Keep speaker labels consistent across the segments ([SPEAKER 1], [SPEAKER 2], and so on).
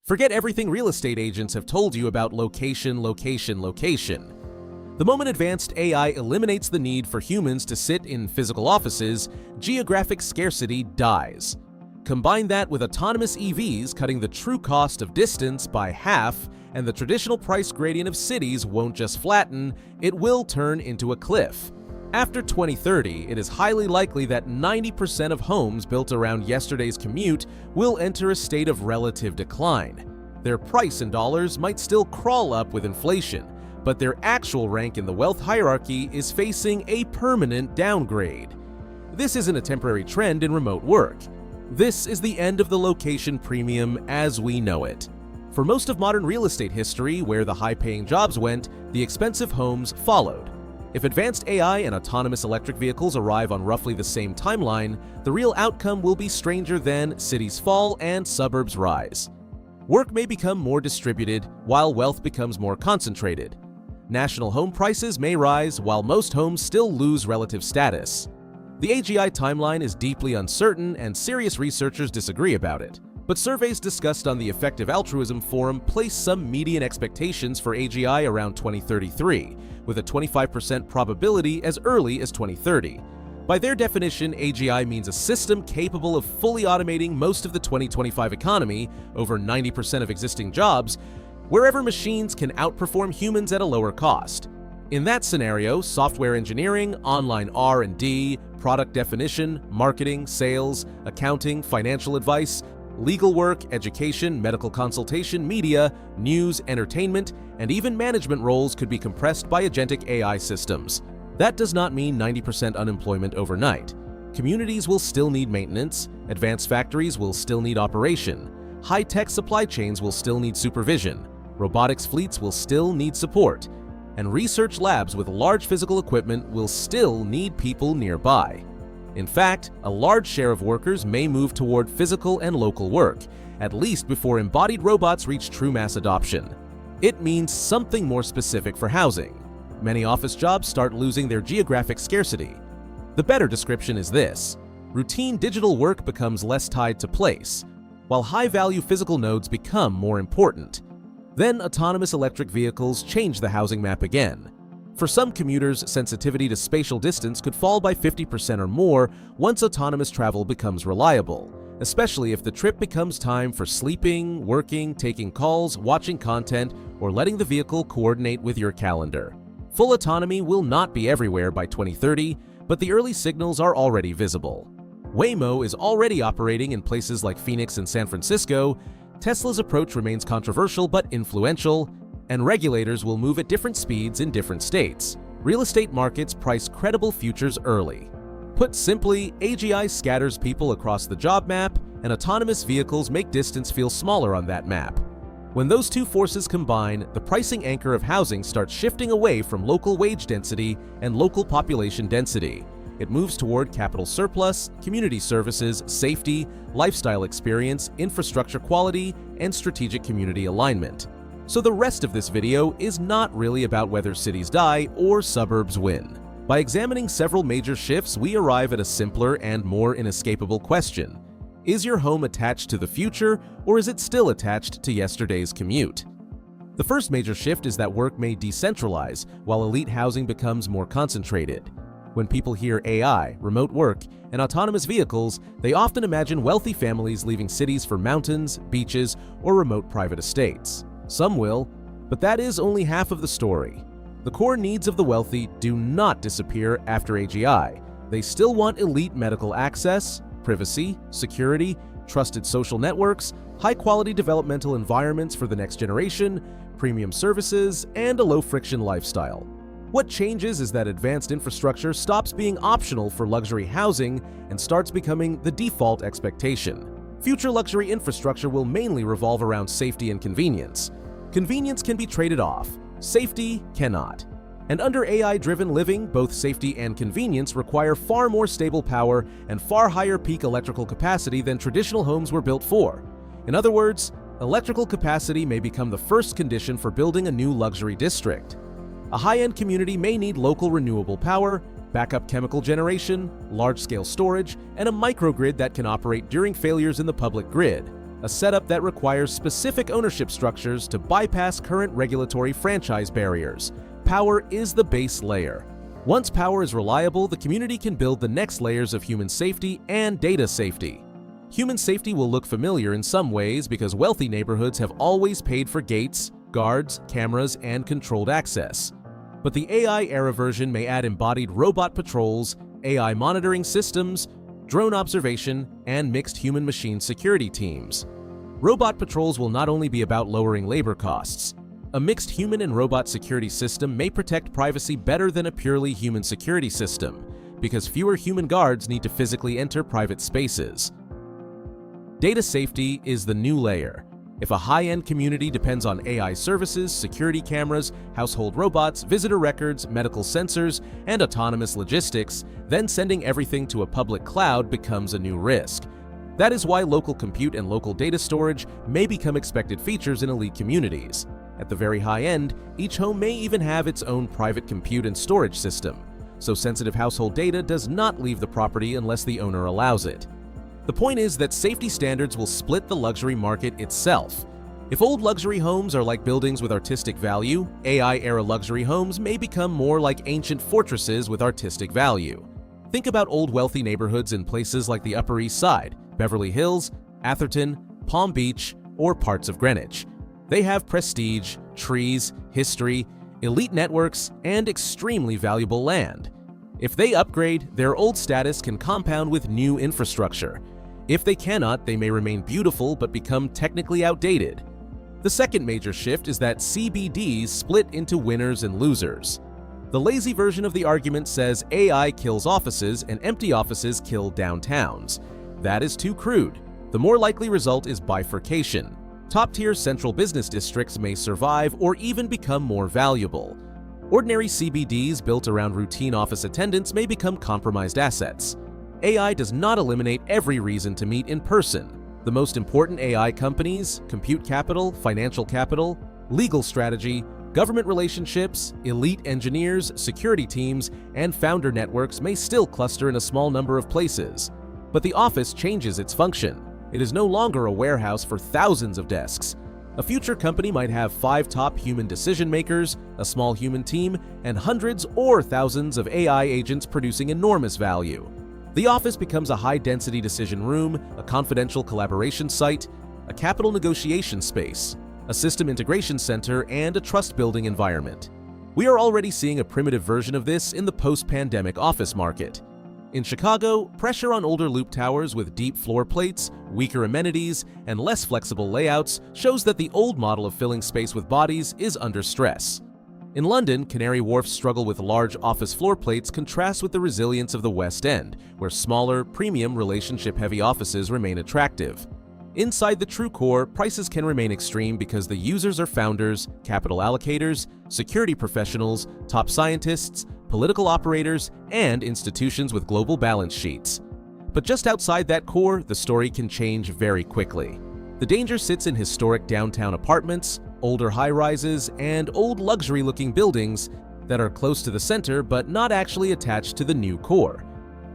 [SPEAKER 1] Forget everything real estate agents have told you about location, location, location. The moment advanced AI eliminates the need for humans to sit in physical offices, geographic scarcity dies. Combine that with autonomous EVs cutting the true cost of distance by half, and the traditional price gradient of cities won't just flatten, it will turn into a cliff. After 2030, it is highly likely that 90% of homes built around yesterday's commute will enter a state of relative decline. Their price in dollars might still crawl up with inflation, but their actual rank in the wealth hierarchy is facing a permanent downgrade. This isn't a temporary trend in remote work. This is the end of the location premium as we know it. For most of modern real estate history, where the high-paying jobs went, the expensive homes followed. If advanced AI and autonomous electric vehicles arrive on roughly the same timeline, the real outcome will be stranger than cities fall and suburbs rise. Work may become more distributed while wealth becomes more concentrated. National home prices may rise while most homes still lose relative status. The AGI timeline is deeply uncertain and serious researchers disagree about it. But surveys discussed on the Effective Altruism Forum place some median expectations for AGI around 2033, with a 25% probability as early as 2030. By their definition, AGI means a system capable of fully automating most of the 2025 economy, over 90% of existing jobs, wherever machines can outperform humans at a lower cost. In that scenario, software engineering, online R&D, product definition, marketing, sales, accounting, financial advice, legal work, education, medical consultation, media, news, entertainment, and even management roles could be compressed by agentic AI systems. That does not mean 90% unemployment overnight. Communities will still need maintenance, advanced factories will still need operation, high-tech supply chains will still need supervision, robotics fleets will still need support, and research labs with large physical equipment will still need people nearby. In fact, a large share of workers may move toward physical and local work, at least before embodied robots reach true mass adoption. It means something more specific for housing. Many office jobs start losing their geographic scarcity. The better description is this: routine digital work becomes less tied to place, while high-value physical nodes become more important. Then autonomous electric vehicles change the housing map again. For some commuters, sensitivity to spatial distance could fall by 50% or more once autonomous travel becomes reliable, especially if the trip becomes time for sleeping, working, taking calls, watching content, or letting the vehicle coordinate with your calendar. Full autonomy will not be everywhere by 2030, but the early signals are already visible. Waymo is already operating in places like Phoenix and San Francisco. Tesla's approach remains controversial but influential, and regulators will move at different speeds in different states. Real estate markets price credible futures early. Put simply, AGI scatters people across the job map, and autonomous vehicles make distance feel smaller on that map. When those two forces combine, the pricing anchor of housing starts shifting away from local wage density and local population density. It moves toward capital surplus, community services, safety, lifestyle experience, infrastructure quality, and strategic community alignment. So the rest of this video is not really about whether cities die or suburbs win. By examining several major shifts, we arrive at a simpler and more inescapable question. Is your home attached to the future, or is it still attached to yesterday's commute? The first major shift is that work may decentralize, while elite housing becomes more concentrated. When people hear AI, remote work, and autonomous vehicles, they often imagine wealthy families leaving cities for mountains, beaches, or remote private estates. Some will, but that is only half of the story. The core needs of the wealthy do not disappear after AGI. They still want elite medical access, privacy, security, trusted social networks, high-quality developmental environments for the next generation, premium services, and a low-friction lifestyle. What changes is that advanced infrastructure stops being optional for luxury housing and starts becoming the default expectation. Future luxury infrastructure will mainly revolve around safety and convenience. Convenience can be traded off, safety cannot. And under AI-driven living, both safety and convenience require far more stable power and far higher peak electrical capacity than traditional homes were built for. In other words, electrical capacity may become the first condition for building a new luxury district. A high-end community may need local renewable power, backup chemical generation, large-scale storage, and a microgrid that can operate during failures in the public grid. a setup that requires specific ownership structures to bypass current regulatory franchise barriers. Power is the base layer. Once power is reliable, the community can build the next layers of human safety and data safety. Human safety will look familiar in some ways because wealthy neighborhoods have always paid for gates, guards, cameras, and controlled access. But the AI-era version may add embodied robot patrols, AI monitoring systems, drone observation, and mixed human-machine security teams. Robot patrols will not only be about lowering labor costs. A mixed human and robot security system may protect privacy better than a purely human security system, because fewer human guards need to physically enter private spaces. Data safety is the new layer. If a high-end community depends on AI services, security cameras, household robots, visitor records, medical sensors, and autonomous logistics, then sending everything to a public cloud becomes a new risk. That is why local compute and local data storage may become expected features in elite communities. At the very high end, each home may even have its own private compute and storage system, so sensitive household data does not leave the property unless the owner allows it. The point is that safety standards will split the luxury market itself. If old luxury homes are like buildings with artistic value, AI-era luxury homes may become more like ancient fortresses with artistic value. Think about old wealthy neighborhoods in places like the Upper East Side, Beverly Hills, Atherton, Palm Beach, or parts of Greenwich. They have prestige, trees, history, elite networks, and extremely valuable land. If they upgrade, their old status can compound with new infrastructure. If they cannot, they may remain beautiful but become technically outdated. The second major shift is that CBDs split into winners and losers. The lazy version of the argument says AI kills offices and empty offices kill downtowns. That is too crude. The more likely result is bifurcation. Top-tier central business districts may survive or even become more valuable. Ordinary CBDs built around routine office attendance may become compromised assets. AI does not eliminate every reason to meet in person. The most important AI companies, compute capital, financial capital, legal strategy, government relationships, elite engineers, security teams, and founder networks may still cluster in a small number of places. But the office changes its function. It is no longer a warehouse for thousands of desks. A future company might have 5 top human decision makers, a small human team, and hundreds or thousands of AI agents producing enormous value. The office becomes a high-density decision room, a confidential collaboration site, a capital negotiation space, a system integration center, and a trust-building environment. We are already seeing a primitive version of this in the post-pandemic office market. In Chicago, pressure on older loop towers with deep floor plates, weaker amenities, and less flexible layouts shows that the old model of filling space with bodies is under stress. In London, Canary Wharf's struggle with large office floor plates contrasts with the resilience of the West End, where smaller, premium, relationship-heavy offices remain attractive. Inside the true core, prices can remain extreme because the users are founders, capital allocators, security professionals, top scientists, political operators, and institutions with global balance sheets. But just outside that core, the story can change very quickly. The danger sits in historic downtown apartments, older high-rises, and old luxury-looking buildings that are close to the center but not actually attached to the new core.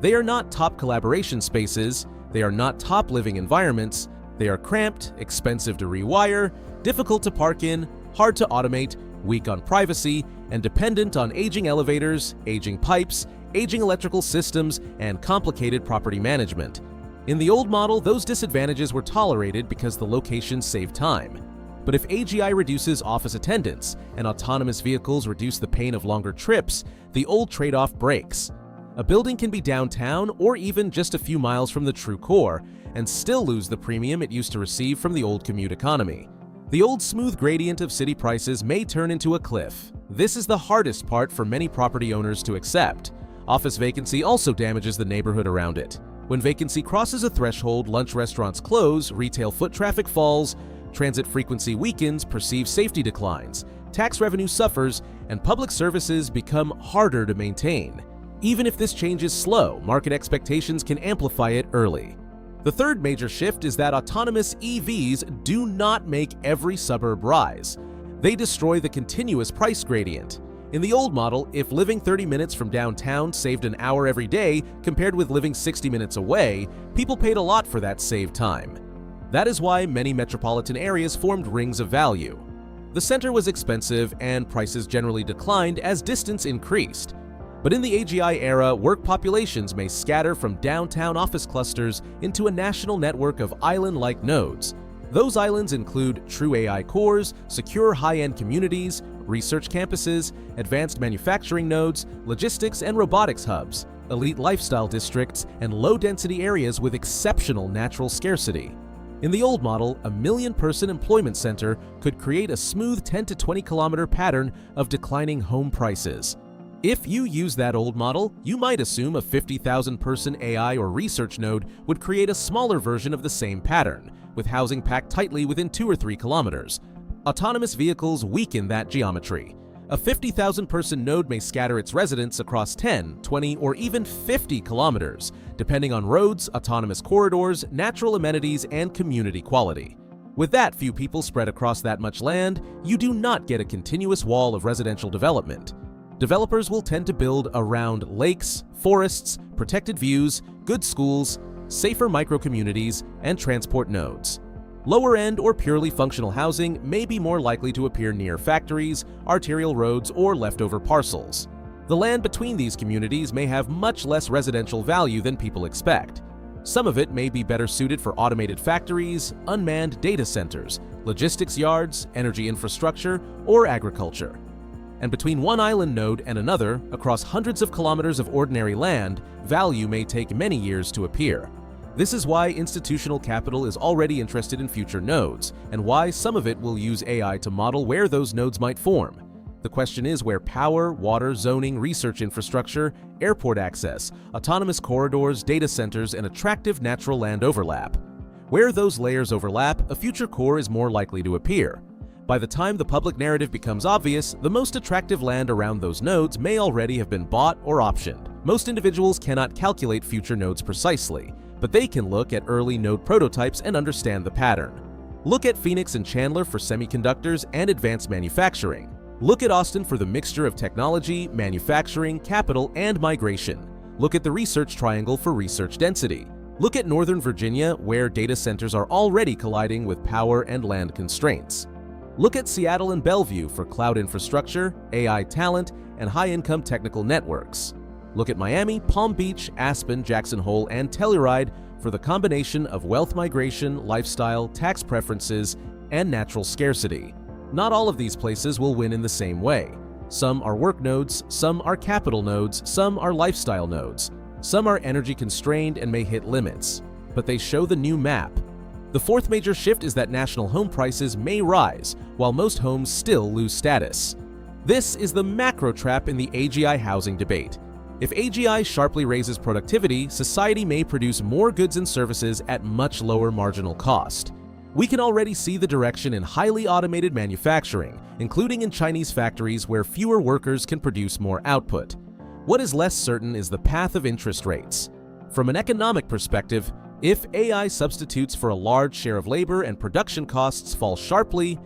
[SPEAKER 1] They are not top collaboration spaces, they are not top living environments, they are cramped, expensive to rewire, difficult to park in, hard to automate, weak on privacy, and dependent on aging elevators, aging pipes, aging electrical systems, and complicated property management. In the old model, those disadvantages were tolerated because the location saved time. But if AGI reduces office attendance and autonomous vehicles reduce the pain of longer trips, the old trade-off breaks. A building can be downtown or even just a few miles from the true core and still lose the premium it used to receive from the old commute economy. The old smooth gradient of city prices may turn into a cliff. This is the hardest part for many property owners to accept. Office vacancy also damages the neighborhood around it. When vacancy crosses a threshold, lunch restaurants close, retail foot traffic falls, transit frequency weakens, perceived safety declines, tax revenue suffers, and public services become harder to maintain. Even if this change is slow, market expectations can amplify it early. The third major shift is that autonomous EVs do not make every suburb rise. They destroy the continuous price gradient. In the old model, if living 30 minutes from downtown saved an hour every day compared with living 60 minutes away, people paid a lot for that saved time. That is why many metropolitan areas formed rings of value. The center was expensive and prices generally declined as distance increased. But in the AGI era, work populations may scatter from downtown office clusters into a national network of island-like nodes. Those islands include true AI cores, secure high-end communities, research campuses, advanced manufacturing nodes, logistics and robotics hubs, elite lifestyle districts, and low-density areas with exceptional natural scarcity. In the old model, a million-person employment center could create a smooth 10 to 20 kilometer pattern of declining home prices. If you use that old model, you might assume a 50,000-person AI or research node would create a smaller version of the same pattern, with housing packed tightly within 2 or 3 kilometers. Autonomous vehicles weaken that geometry. A 50,000-person node may scatter its residents across 10, 20, or even 50 kilometers, depending on roads, autonomous corridors, natural amenities, and community quality. With that few people spread across that much land, you do not get a continuous wall of residential development. Developers will tend to build around lakes, forests, protected views, good schools, safer micro-communities, and transport nodes. Lower-end or purely functional housing may be more likely to appear near factories, arterial roads, or leftover parcels. The land between these communities may have much less residential value than people expect. Some of it may be better suited for automated factories, unmanned data centers, logistics yards, energy infrastructure, or agriculture. And between one island node and another, across hundreds of kilometers of ordinary land, value may take many years to appear. This is why institutional capital is already interested in future nodes, and why some of it will use AI to model where those nodes might form. The question is where power, water, zoning, research infrastructure, airport access, autonomous corridors, data centers, and attractive natural land overlap. Where those layers overlap, a future core is more likely to appear. By the time the public narrative becomes obvious, the most attractive land around those nodes may already have been bought or optioned. Most individuals cannot calculate future nodes precisely, but they can look at early node prototypes and understand the pattern. Look at Phoenix and Chandler for semiconductors and advanced manufacturing. Look at Austin for the mixture of technology, manufacturing, capital, and migration. Look at the Research Triangle for research density. Look at Northern Virginia, where data centers are already colliding with power and land constraints. Look at Seattle and Bellevue for cloud infrastructure, AI talent, and high-income technical networks. Look at Miami, Palm Beach, Aspen, Jackson Hole, and Telluride for the combination of wealth migration, lifestyle, tax preferences, and natural scarcity. Not all of these places will win in the same way. Some are work nodes, some are capital nodes, some are lifestyle nodes. Some are energy constrained and may hit limits, but they show the new map. The fourth major shift is that national home prices may rise, while most homes still lose status. This is the macro trap in the AGI housing debate. If AGI sharply raises productivity, society may produce more goods and services at much lower marginal cost. We can already see the direction in highly automated manufacturing, including in Chinese factories where fewer workers can produce more output. What is less certain is the path of interest rates. From an economic perspective, if AI substitutes for a large share of labor and production costs fall sharply,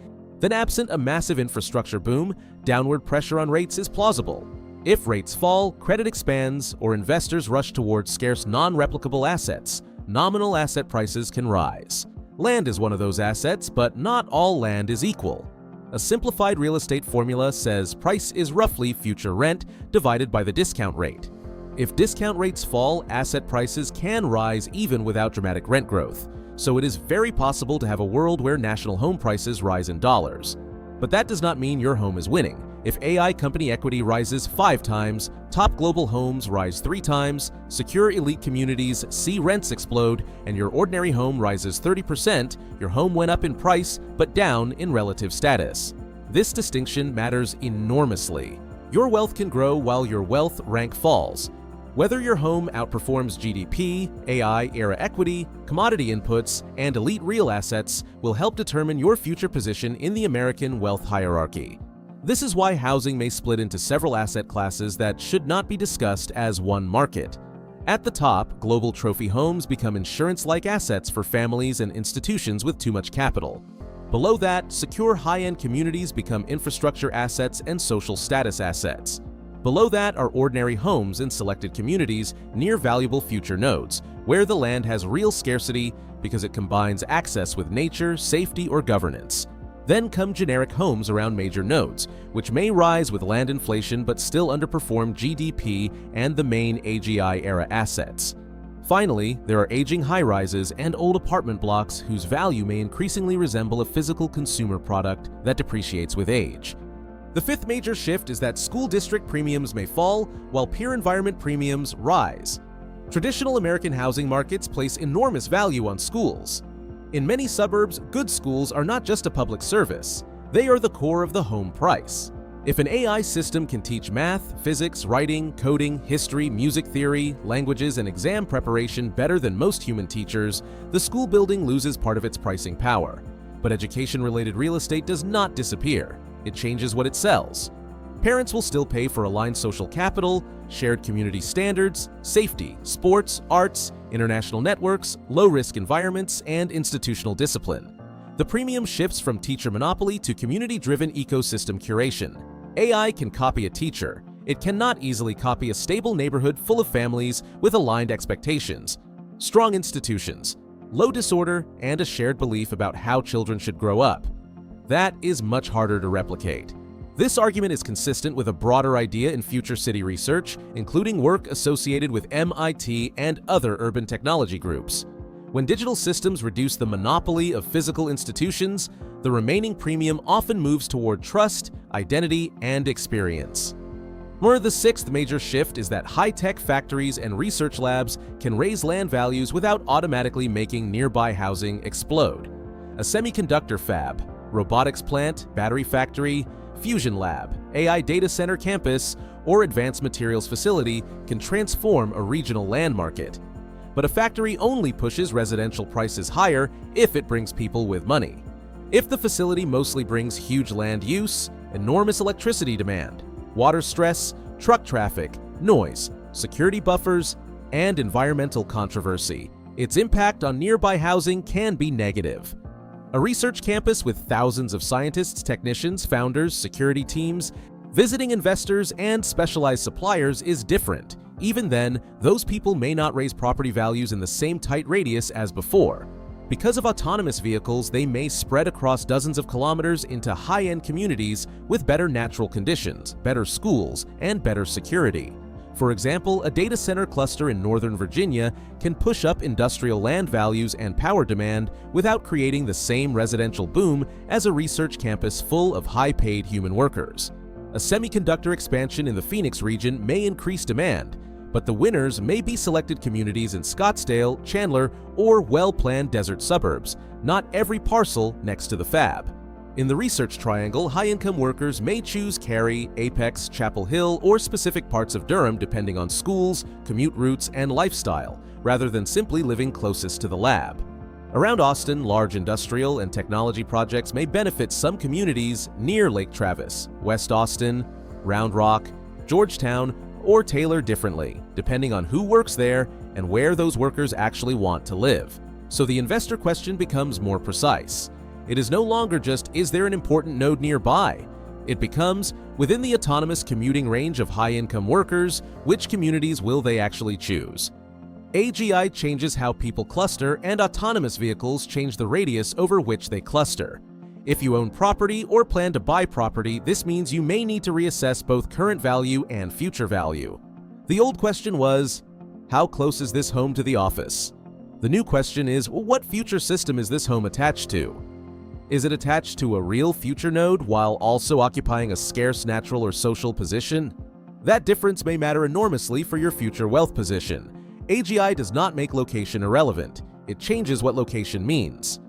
[SPEAKER 1] then absent a massive infrastructure boom, downward pressure on rates is plausible. If rates fall, credit expands, or investors rush towards scarce non-replicable assets, nominal asset prices can rise. Land is one of those assets, but not all land is equal. A simplified real estate formula says price is roughly future rent divided by the discount rate. If discount rates fall, asset prices can rise even without dramatic rent growth, so it is very possible to have a world where national home prices rise in dollars. But that does not mean your home is winning. If AI company equity rises 5 times, top global homes rise 3 times, secure elite communities see rents explode, and your ordinary home rises 30%, your home went up in price but down in relative status. This distinction matters enormously. Your wealth can grow while your wealth rank falls. Whether your home outperforms GDP, AI-era equity, commodity inputs, and elite real assets will help determine your future position in the American wealth hierarchy. This is why housing may split into several asset classes that should not be discussed as one market. At the top, global trophy homes become insurance-like assets for families and institutions with too much capital. Below that, secure high-end communities become infrastructure assets and social status assets. Below that are ordinary homes in selected communities near valuable future nodes, where the land has real scarcity because it combines access with nature, safety, or governance. Then come generic homes around major nodes, which may rise with land inflation but still underperform GDP and the main AGI-era assets. Finally, there are aging high-rises and old apartment blocks whose value may increasingly resemble a physical consumer product that depreciates with age. The fifth major shift is that school district premiums may fall while peer environment premiums rise. Traditional American housing markets place enormous value on schools. In many suburbs, good schools are not just a public service, they are the core of the home price. If an AI system can teach math, physics, writing, coding, history, music theory, languages, and exam preparation better than most human teachers, the school building loses part of its pricing power. But education-related real estate does not disappear. It changes what it sells. Parents will still pay for aligned social capital, shared community standards, safety, sports, arts, international networks, low-risk environments, and institutional discipline. The premium shifts from teacher monopoly to community-driven ecosystem curation. AI can copy a teacher. It cannot easily copy a stable neighborhood full of families with aligned expectations, strong institutions, low disorder, and a shared belief about how children should grow up. That is much harder to replicate. This argument is consistent with a broader idea in future city research, including work associated with MIT and other urban technology groups. When digital systems reduce the monopoly of physical institutions, the remaining premium often moves toward trust, identity, and experience. The sixth major shift is that high-tech factories and research labs can raise land values without automatically making nearby housing explode. A semiconductor fab, robotics plant, battery factory, fusion lab, AI data center campus, or advanced materials facility can transform a regional land market. But a factory only pushes residential prices higher if it brings people with money. If the facility mostly brings huge land use, enormous electricity demand, water stress, truck traffic, noise, security buffers, and environmental controversy, its impact on nearby housing can be negative. A research campus with thousands of scientists, technicians, founders, security teams, visiting investors, and specialized suppliers is different. Even then, those people may not raise property values in the same tight radius as before. Because of autonomous vehicles, they may spread across dozens of kilometers into high-end communities with better natural conditions, better schools, and better security. For example, a data center cluster in Northern Virginia can push up industrial land values and power demand without creating the same residential boom as a research campus full of high-paid human workers. A semiconductor expansion in the Phoenix region may increase demand, but the winners may be selected communities in Scottsdale, Chandler, or well-planned desert suburbs, not every parcel next to the fab. In the research triangle, high-income workers may choose Cary, Apex, Chapel Hill, or specific parts of Durham depending on schools, commute routes, and lifestyle, rather than simply living closest to the lab. Around Austin, large industrial and technology projects may benefit some communities near Lake Travis, West Austin, Round Rock, Georgetown, or Taylor differently, depending on who works there and where those workers actually want to live. So the investor question becomes more precise. It is no longer just, is there an important node nearby? It becomes, within the autonomous commuting range of high-income workers, which communities will they actually choose? AGI changes how people cluster, and autonomous vehicles change the radius over which they cluster. If you own property or plan to buy property, this means you may need to reassess both current value and future value. The old question was, how close is this home to the office? The new question is, what future system is this home attached to? Is it attached to a real future node while also occupying a scarce natural or social position? That difference may matter enormously for your future wealth position. AGI does not make location irrelevant. It changes what location means.